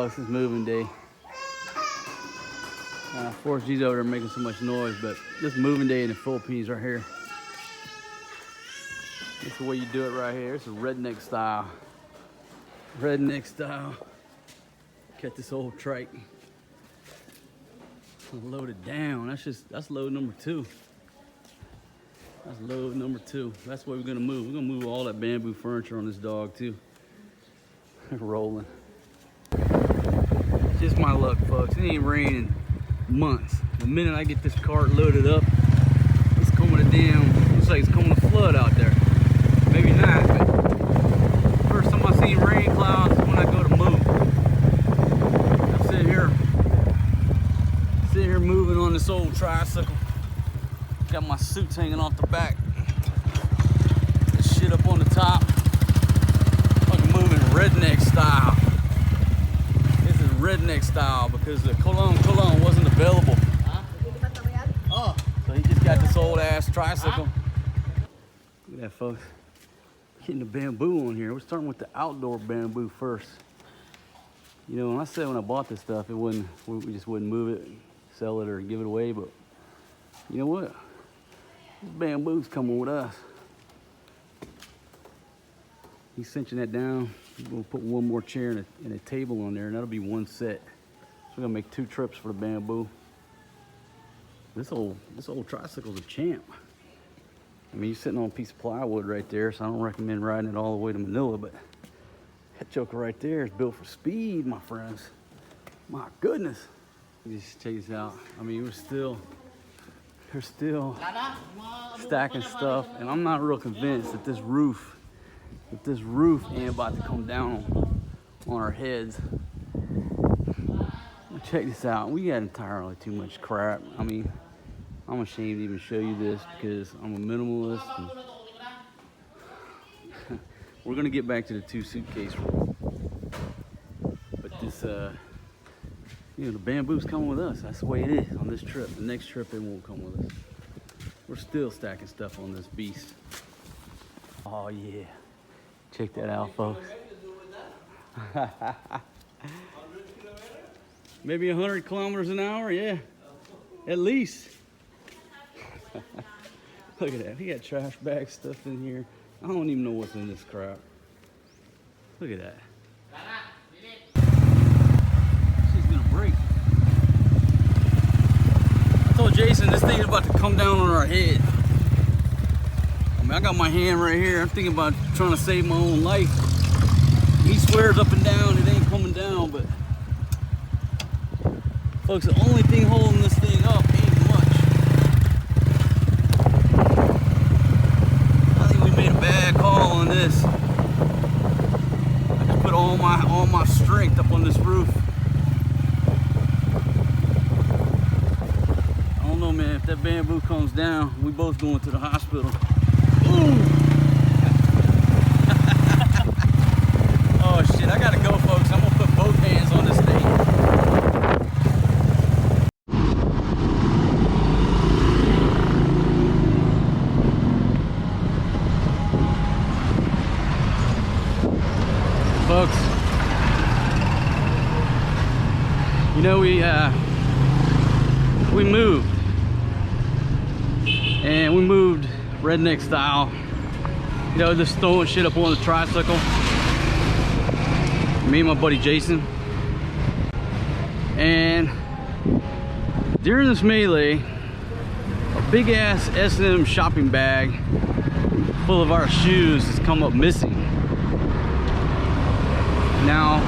This is moving day. Forrest G's over there making so much noise, but this moving day in the Philippines right here. This is the way you do it right here. It's a redneck style. Redneck style. Cut this old trike. Load it down. That's load number 2. That's load number 2. That's what we're gonna move. We're gonna move all that bamboo furniture on this dog too. Rolling. Just my luck, folks. It ain't raining months. The minute I get this cart loaded up, it's coming a damn, looks like it's coming a flood out there. Maybe not, but first time I seen rain clouds is when I go to move. I'm sitting here moving on this old tricycle. Got my suits hanging off the back. This shit up on the top. Fucking moving redneck style. This is redneck style because the cologne wasn't available. Oh, so he just got this old ass tricycle. Look at that, folks. Getting the bamboo on here. We're starting with the outdoor bamboo first. You know, when I said when I bought this stuff, we just wouldn't move it, sell it, or give it away. But you know what? This bamboo's coming with us. He's cinching that down. We'll put one more chair and a table on there, and that'll be one set. So we're gonna make 2 trips for the bamboo. This old tricycle's a champ. I mean, you're sitting on a piece of plywood right there, so I don't recommend riding it all the way to Manila, but that joker right there is built for speed, my friends. My goodness. Just check this out. I mean, we're still stacking stuff, and I'm not real convinced that this roof ain't about to come down on our heads. Check this out. We got entirely too much crap. I mean, I'm ashamed to even show you this because I'm a minimalist. We're gonna get back to the 2 suitcase rule. But this, you know, the bamboo's coming with us. That's the way it is on this trip. The next trip, it won't come with us. We're still stacking stuff on this beast. Oh yeah. Check that out, folks. Maybe 100 kilometers an hour, yeah. At least. Look at that. He got trash bag stuff in here. I don't even know what's in this crap. Look at that. She's gonna break. I told Jason this thing is about to come down on our head. I mean, I got my hand right here. I'm thinking about trying to save my own life. He swears up and down it ain't coming down, but folks, the only thing holding this thing up ain't much. I think we made a bad call on this. I just put all my strength up on this roof. I don't know, man. If that bamboo comes down, we both going to the hospital. Ooh. Oh shit, I gotta go, folks. I'm gonna put both hands on this thing. Folks, you know, we moved, and we moved redneck style, you know, just throwing shit up on the tricycle. Me and my buddy Jason, and during this melee, a big ass S&M shopping bag full of our shoes has come up missing. Now,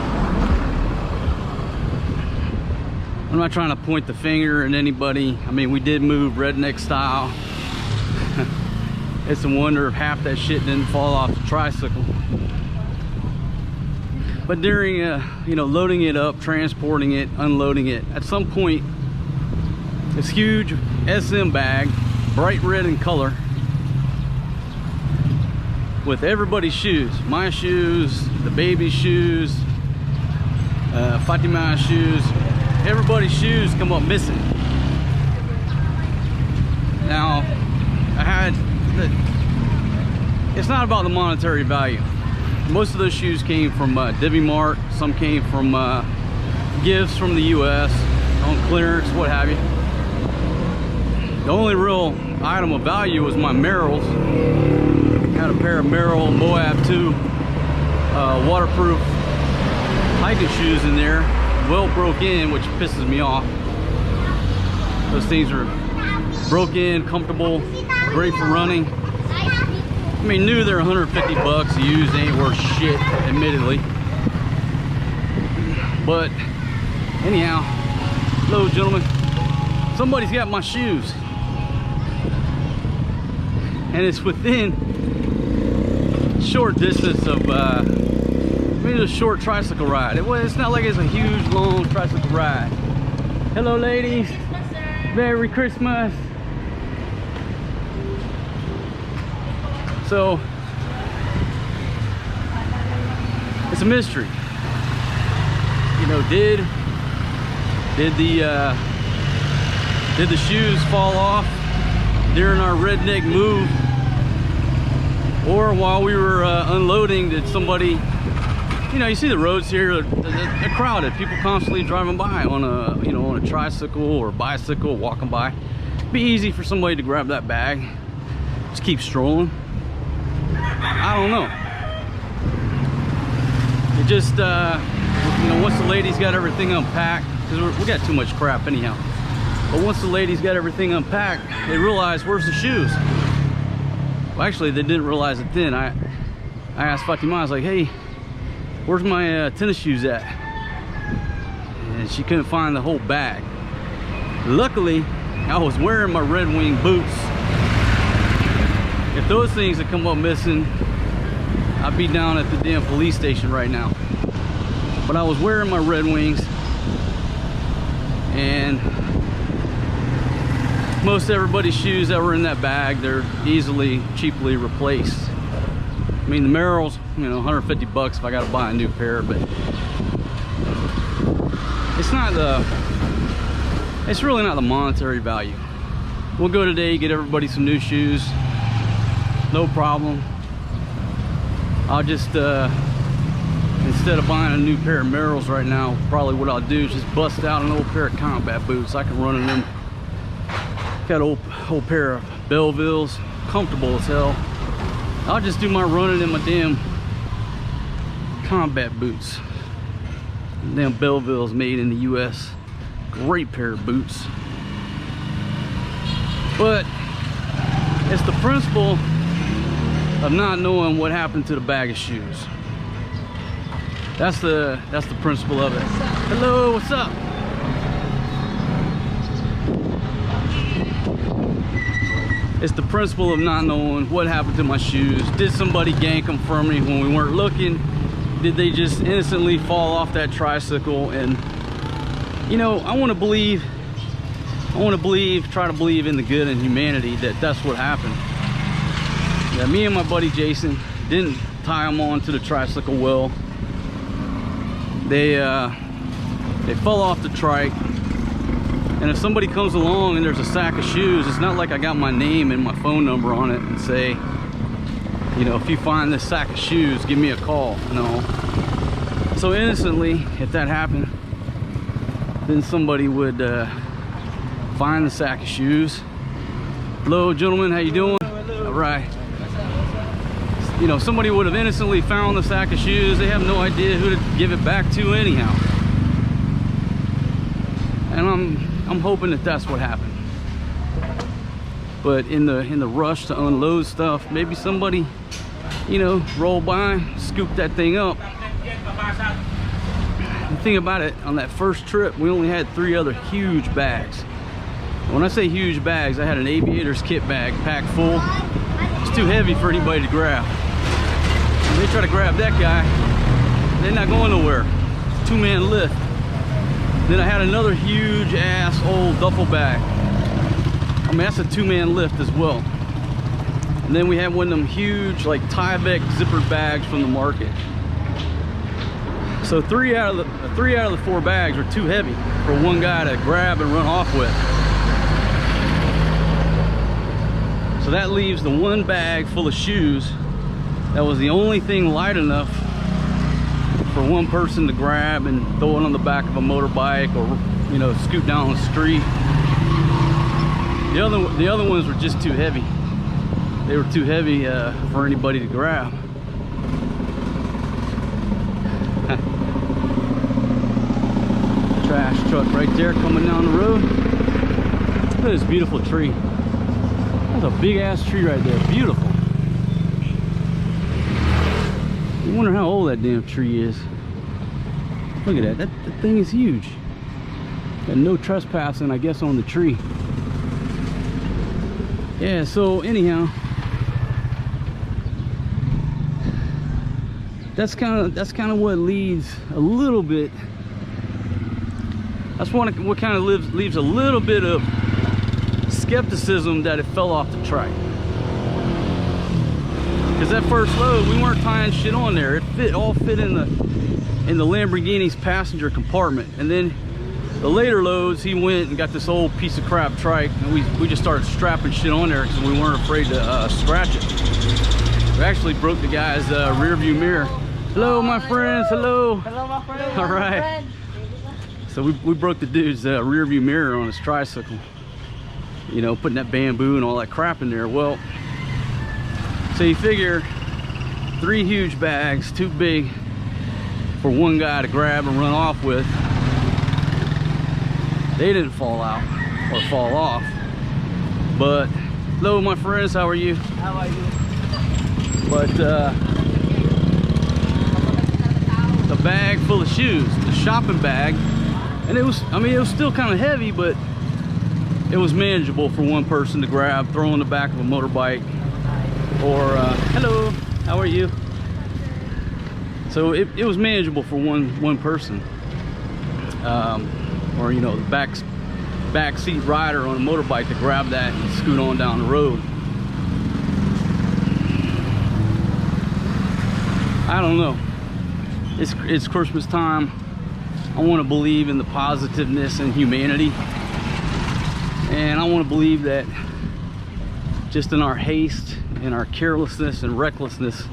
I'm not trying to point the finger at anybody. I mean, we did move redneck style. It's a wonder if half that shit didn't fall off the tricycle. But during, you know, loading it up, transporting it, unloading it, at some point, this huge SM bag, bright red in color, with everybody's shoes, my shoes, the baby's shoes, Fatima's shoes, everybody's shoes come up missing. Now, it's not about the monetary value. Most of those shoes came from Divvy Mart, some came from gifts from the US on clearance, what have you. The only real item of value was my Merrells. Got a pair of Merrell Moab 2 waterproof hiking shoes in there. Well broke in, which pisses me off. Those things are broke in, comfortable, great for running. I mean, new they're 150 bucks used, ain't worth shit, admittedly. But anyhow, hello gentlemen. Somebody's got my shoes. And it's within short distance of maybe a short tricycle ride. It's not like it's a huge long tricycle ride. Hello ladies. Merry Christmas. So it's a mystery. You know, did the shoes fall off during our redneck move, or while we were unloading? Did somebody, you know, you see the roads here, they're crowded. People constantly driving by on a, you know, on a tricycle or bicycle, walking by. It'd be easy for somebody to grab that bag, just keep strolling. I don't know. It just, you know, once the ladies got everything unpacked, because we got too much crap anyhow. But once the ladies got everything unpacked, they realized, where's the shoes? Well, actually, they didn't realize it then. I asked Fatima, I was like, hey, where's my tennis shoes at? And she couldn't find the whole bag. Luckily, I was wearing my Red Wing boots. If those things had come up missing, I'd be down at the damn police station right now. But I was wearing my Red Wings, and most everybody's shoes that were in that bag, they're easily, cheaply replaced. I mean, the Merrells, you know, 150 bucks if I gotta buy a new pair, but it's really not the monetary value. We'll go today, get everybody some new shoes, no problem. I'll just instead of buying a new pair of Merrells right now, probably what I'll do is just bust out an old pair of combat boots. I can run in them. Got an old pair of Bellevilles, comfortable as hell. I'll just do my running in my damn combat boots. Damn Bellevilles made in the US. Great pair of boots. But it's the principle of not knowing what happened to the bag of shoes. That's the principle of it. Hello, what's up? It's the principle of not knowing what happened to my shoes. Did somebody gank them for me when we weren't looking? Did they just innocently fall off that tricycle? And you know, I want to believe, try to believe in the good and humanity that that's what happened. Yeah, me and my buddy Jason didn't tie them on to the tricycle well. They fell off the trike. And if somebody comes along and there's a sack of shoes, it's not like I got my name and my phone number on it and say, you know, if you find this sack of shoes, give me a call. No. So innocently, if that happened, then somebody would find the sack of shoes. Hello, gentlemen, how you doing? All right. You know, somebody would have innocently found the sack of shoes. They have no idea who to give it back to anyhow. And I'm hoping that that's what happened. But in the rush to unload stuff, maybe somebody, you know, rolled by, scooped that thing up. The thing about it, on that first trip, we only had 3 other huge bags. When I say huge bags, I had an aviator's kit bag packed full. It's too heavy for anybody to grab. When they try to grab that guy, they're not going nowhere. It's a 2-man lift. Then I had another huge ass old duffel bag. I mean, that's a 2-man lift as well. And then we had one of them huge, like Tyvek zippered bags from the market. So 3 out of the 4 bags were too heavy for one guy to grab and run off with. So that leaves the 1 bag full of shoes that was the only thing light enough for for one person to grab and throw it on the back of a motorbike, or you know, scoot down the street. The other ones were just too heavy. They were too heavy for anybody to grab. Trash truck right there coming down the road. Look at this beautiful tree. That's a big ass tree right there. Beautiful. I wonder how old that damn tree is. Look at that. That thing is huge. Got no trespassing, I guess, on the tree. Yeah, so anyhow, that's kind of what leads a little bit. That's what kind of leaves a little bit of skepticism that it fell off the trike. Because that first load, we weren't tying shit on there. It all fit in the Lamborghini's passenger compartment. And then the later loads, he went and got this old piece of crap trike, and we just started strapping shit on there because we weren't afraid to scratch it. We actually broke the guy's rear view mirror. Hello, my friends. Hello. Hello, my friend. All right. So we broke the dude's rear view mirror on his tricycle. You know, putting that bamboo and all that crap in there. Well, so you figure 3 huge bags, too big for one guy to grab and run off with. They didn't fall out or fall off. But hello, my friends. How are you? How are you? But the bag full of shoes, the shopping bag, and it was, I mean, it was still kind of heavy, but it was manageable for one person to grab, throw in the back of a motorbike, or hello, how are you? So it was manageable for one person, or you know, the back seat rider on a motorbike to grab that and scoot on down the road. I don't know. It's Christmas time. I want to believe in the positiveness and humanity, and I want to believe that just in our haste and our carelessness and recklessness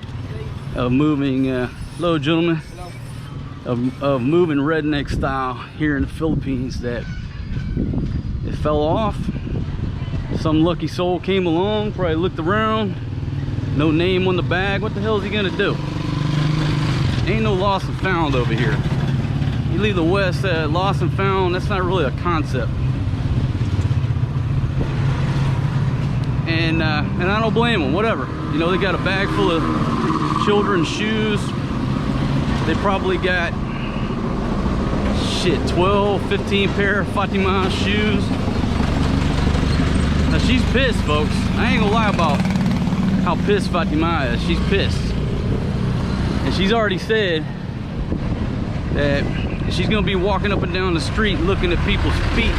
of moving, hello gentlemen, of moving redneck style here in the Philippines, that it fell off. Some lucky soul came along, probably looked around, no name on the bag. What the hell is he gonna do? Ain't no lost and found over here. You leave the West, lost and found, that's not really a concept. And I don't blame them, whatever. You know, they got a bag full of children's shoes. They probably got, shit, 12, 15 pair of Fatima shoes. Now she's pissed, folks. I ain't gonna lie about how pissed Fatima is. She's pissed. And she's already said that she's gonna be walking up and down the street looking at people's feet.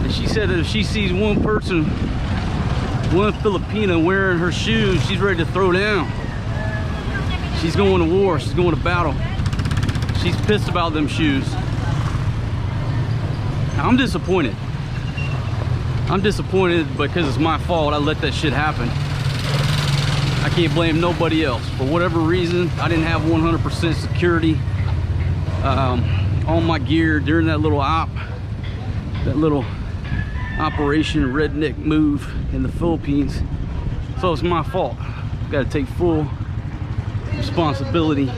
And she said that if she sees one person, one Filipina wearing her shoes, she's ready to throw down. She's going to war, she's going to battle. She's pissed about them shoes. I'm disappointed. I'm disappointed because it's my fault. I let that shit happen. I can't blame nobody else. For whatever reason, I didn't have 100% security on my gear during that little Operation Redneck move in the Philippines. So it's my fault. I've got to take full responsibility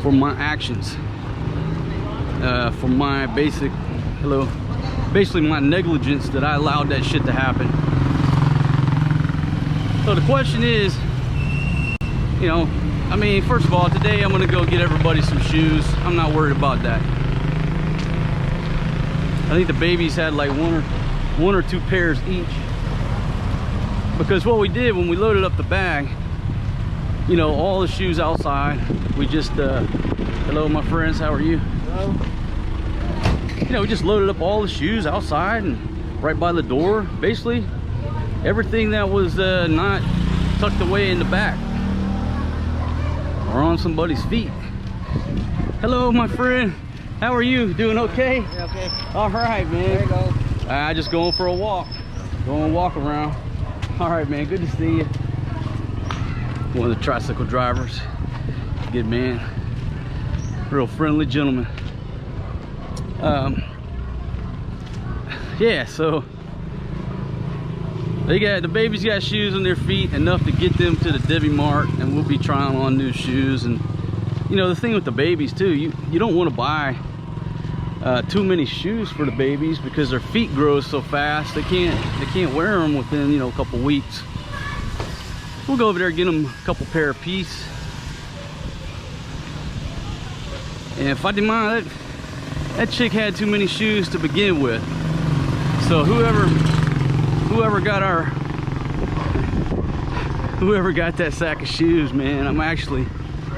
for my actions, for my basically my negligence that I allowed that shit to happen. So the question is, you know, I mean, first of all, today I'm gonna go get everybody some shoes. I'm not worried about that. I think the babies had like one or two pairs each, because what we did when we loaded up the bag, you know, all the shoes outside, we just hello my friends, how are you? Hello. You know, we just loaded up all the shoes outside and right by the door. Basically everything that was not tucked away in the back or on somebody's feet. Hello my friend, how are you? Doing okay? Yeah, okay. All right, man. There you go. I just going for a walk. Going to walk around. All right, man. Good to see you. One of the tricycle drivers. good man. Real friendly gentleman. Yeah, so the babies got shoes on their feet enough to get them to the Divvy Mart, and we'll be trying on new shoes. And you know, the thing with the babies too, you don't want to buy too many shoes for the babies because their feet grow so fast they can't wear them within, you know, a couple weeks. We'll go over there and get them a couple pair of piece. And if I didn't mind, that chick had too many shoes to begin with. So whoever got that sack of shoes, man,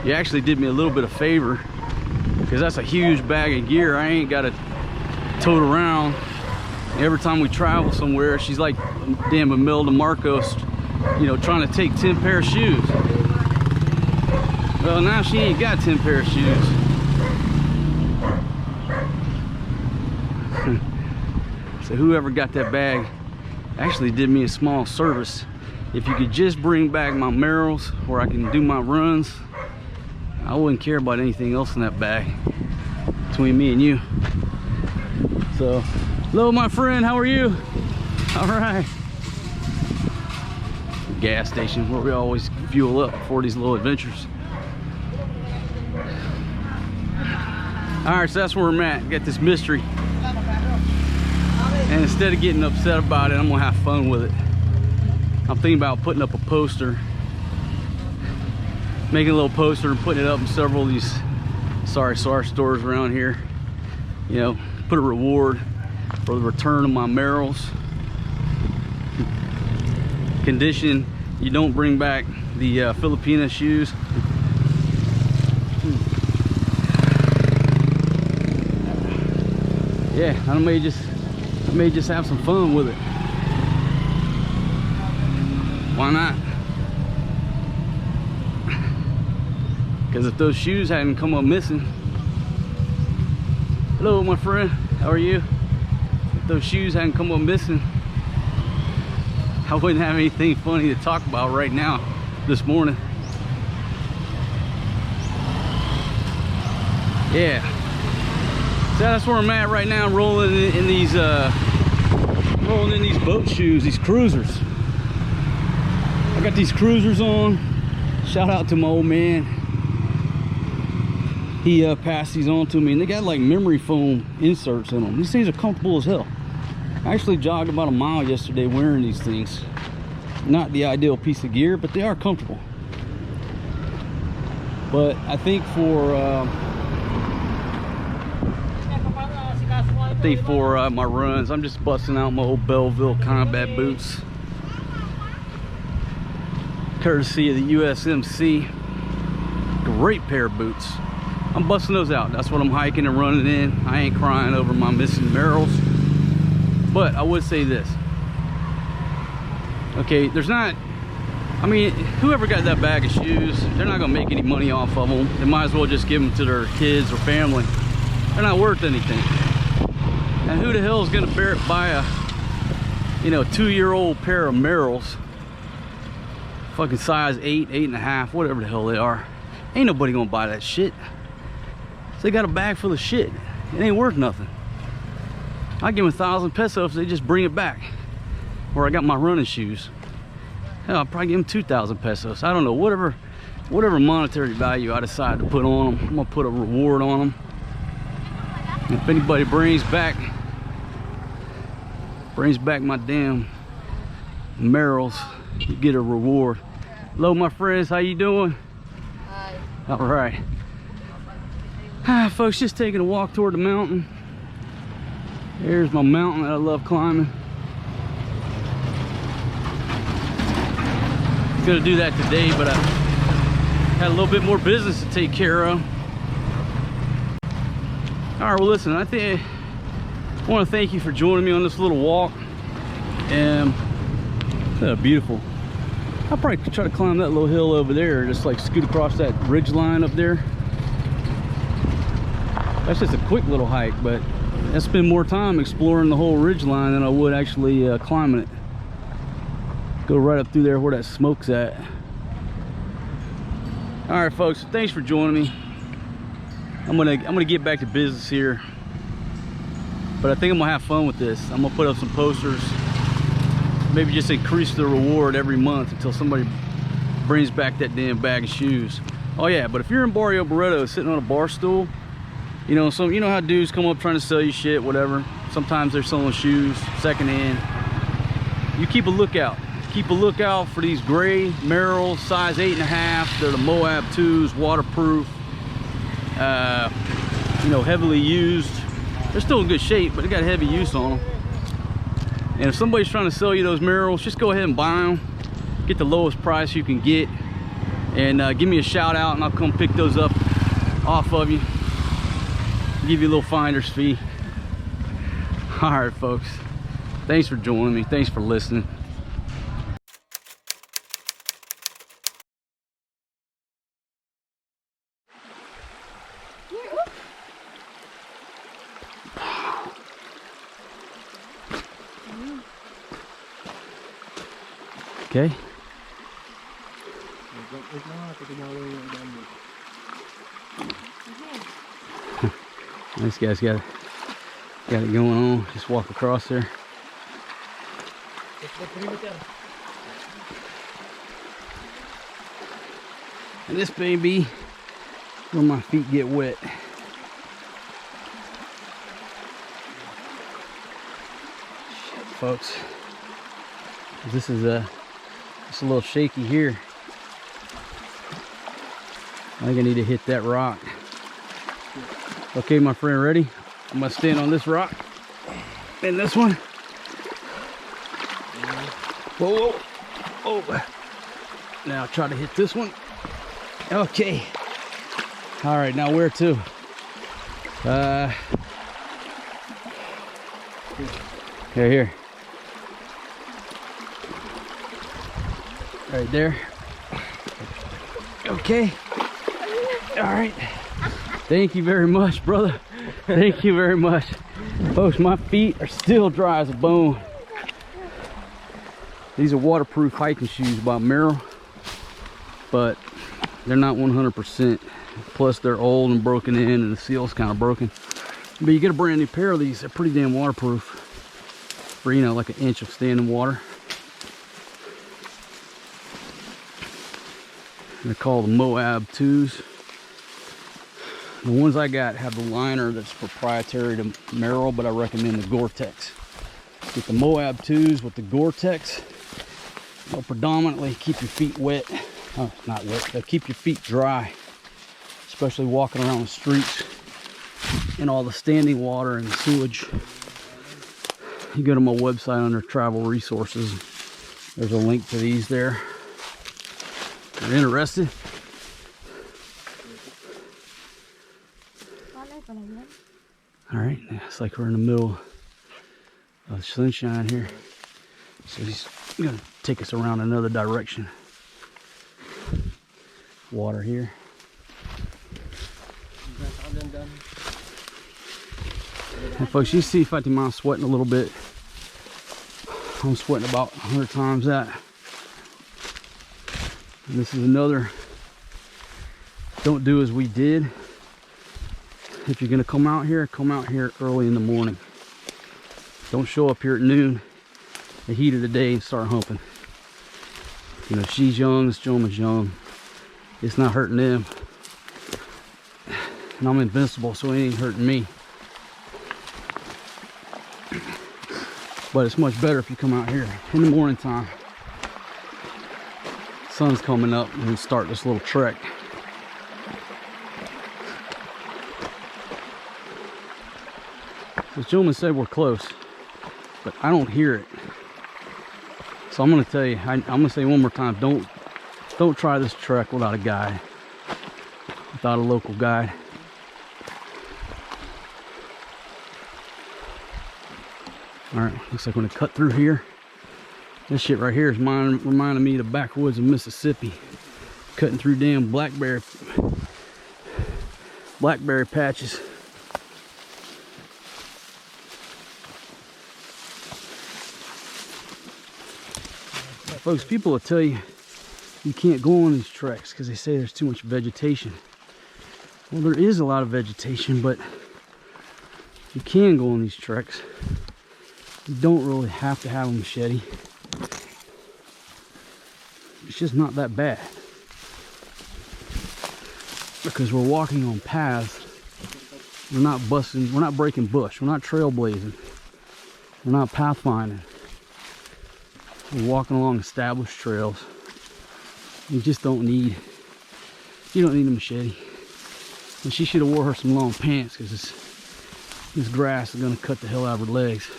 you actually did me a little bit of favor, because that's a huge bag of gear I ain't got to tote around every time we travel somewhere. She's like damn Imelda Marcos, you know, trying to take 10 pair of shoes. Well, now she ain't got 10 pair of shoes. So whoever got that bag actually did me a small service. If you could just bring back my Merrills where I can do my runs, I wouldn't care about anything else in that bag between me and you. So, hello my friend, how are you? All right. Gas station where we always fuel up for these little adventures. All right, so that's where I'm at. Got this mystery. And instead of getting upset about it, I'm gonna have fun with it. I'm thinking about putting up a poster, making a little poster and putting it up in several of these sorry stores around here. You know, put a reward for the return of my Merrills. Condition, you don't bring back the Filipina shoes. Yeah, I may just have some fun with it. Why not? Because if those shoes hadn't come up missing, hello my friend, how are you? If those shoes hadn't come up missing, I wouldn't have anything funny to talk about right now this morning. Yeah, so that's where I'm at right now. I'm rolling in these boat shoes, these cruisers. I got these cruisers on. Shout out to my old man. He passed these on to me, and they got like memory foam inserts in them. These things are comfortable as hell. I actually jogged about a mile yesterday wearing these things. Not the ideal piece of gear, but they are comfortable. But I think for my runs, I'm just busting out my old Belleville combat boots, courtesy of the USMC. Great pair of boots. I'm busting those out. That's what I'm hiking and running in. I ain't crying over my missing Merrills. But I would say this. Okay, there's not, I mean, whoever got that bag of shoes, they're not gonna make any money off of them. They might as well just give them to their kids or family. They're not worth anything. And who the hell is gonna buy a, you know, 2-year-old pair of Merrills? Fucking size 8, 8.5, whatever the hell they are. Ain't nobody gonna buy that shit. So they got a bag full of shit. It ain't worth nothing. I give them 1,000 pesos if they just bring it back. Where I got my running shoes. Hell, I'll probably give them 2,000 pesos. I don't know, whatever monetary value I decide to put on them, I'm gonna put a reward on them. And if anybody brings back my damn Merrills, you get a reward. Hello my friends, how you doing? Hi. All right. Folks, just taking a walk toward the mountain. Here's my mountain that I love climbing. Gonna do that today, but I had a little bit more business to take care of. All right, well listen, I want to thank you for joining me on this little walk. And beautiful. I'll probably try to climb that little hill over there, just like scoot across that ridge line up there. That's just a quick little hike, but I spend more time exploring the whole ridge line than I would actually climbing it. Go right up through there where that smoke's at. All right, folks, thanks for joining me. I'm gonna get back to business here, but I think I'm gonna have fun with this. I'm gonna put up some posters, maybe just increase the reward every month until somebody brings back that damn bag of shoes. Oh yeah, but if you're in Barrio, Barretto, sitting on a bar stool, you know how dudes come up trying to sell you shit, whatever. Sometimes they're selling shoes secondhand. You keep a lookout. Keep a lookout for these gray Merrell size 8.5. They're the Moab 2s, waterproof, you know, heavily used. They're still in good shape, but they got heavy use on them. And if somebody's trying to sell you those Merrells, just go ahead and buy them. Get the lowest price you can get, and give me a shout out, and I'll come pick those up off of you. Give you a little finder's fee. All right, folks. Thanks for joining me. Thanks for listening. Okay. This guy's got it going on. Just walk across there. And this baby, where my feet get wet. Shit, folks. This is just a little shaky here. I think I need to hit that rock. Okay, my friend, ready? I'm gonna stand on this rock and this one. Whoa, whoa, oh. Now try to hit this one. Okay. All right, now where to? Here. Right there. Okay. All right. Thank you very much, brother. Thank you very much. Folks, my feet are still dry as a bone. These are waterproof hiking shoes by Merrell, but they're not 100%. Plus they're old and broken in, and the seal's kind of broken. But you get a brand new pair of these, they're pretty damn waterproof. For, you know, like an inch of standing water. They're called the Moab 2s. The ones I got have the liner that's proprietary to Merrell, but I recommend the Gore-Tex. Get the Moab 2s with the Gore-Tex. They'll predominantly keep your feet wet. Oh, not wet. They'll keep your feet dry, especially walking around the streets in all the standing water and sewage. You go to my website under travel resources. There's a link to these there. If you're interested. All right, it's like we're in the middle of sunshine here. So he's gonna take us around another direction. Water here. And folks, you see Fatima sweating a little bit. I'm sweating about 100 times that. And this is another don't do as we did. If you're gonna come out here early in the morning. Don't show up here at noon, the heat of the day, and start humping. You know, she's young, this gentleman's young. It's not hurting them. And I'm invincible, so it ain't hurting me. But it's much better if you come out here in the morning time. Sun's coming up, and we start this little trek. This gentleman said we're close, but I don't hear it. So I'm gonna tell you, I'm gonna say one more time, don't try this trek without a guide, without a local guide. All right, looks like we're gonna cut through here. This shit right here is reminding me of the backwoods of Mississippi. Cutting through damn blackberry patches. Folks, people will tell you you can't go on these treks because they say there's too much vegetation. Well, there is a lot of vegetation, but you can go on these treks. You don't really have to have a machete. It's just not that bad. Because we're walking on paths. We're not busting, we're not breaking bush, we're not trailblazing, we're not pathfinding. We're walking along established trails. You just don't need, you don't need a machete. And she should have wore her some long pants because this grass is gonna cut the hell out of her legs.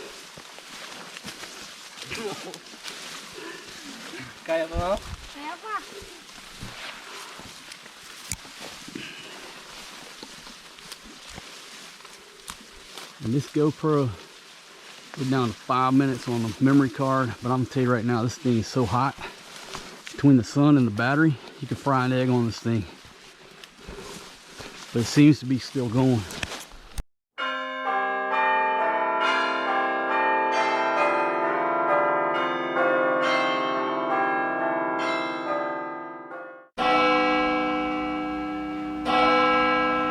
Kaya mo? Kaya pa. And this GoPro, we're down to 5 minutes on the memory card, but I'm gonna tell you right now, this thing is so hot. Between the sun and the battery, you can fry an egg on this thing. But it seems to be still going.